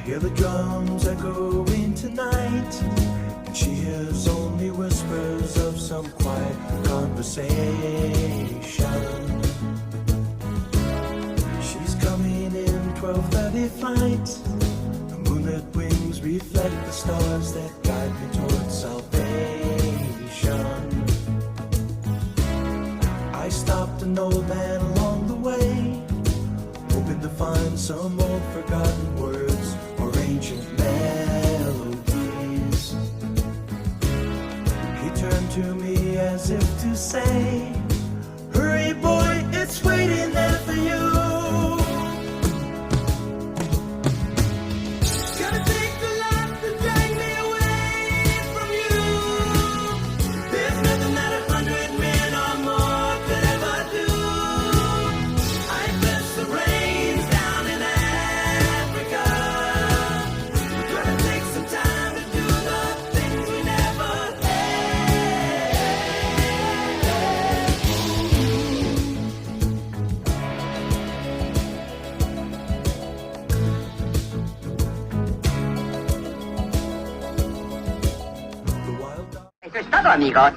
hear the drums echoing tonight, and she hears only whispers of some quiet conversation. She's coming in 12:30 flight. The moonlit wings reflect the stars that guide me towards salvation. I stopped an old man along the way, hoping to find some old forgotten words or ancient melodies. He turned to me as if to say, "Hurry boy, it's waiting there for you." Gotta take the life to drag me away from you. There's nothing that 100 men or more could ever do. I bless the rains down in Africa. Gonna take some time to do the things we never had. The wild dog. Eso es todo, amigos.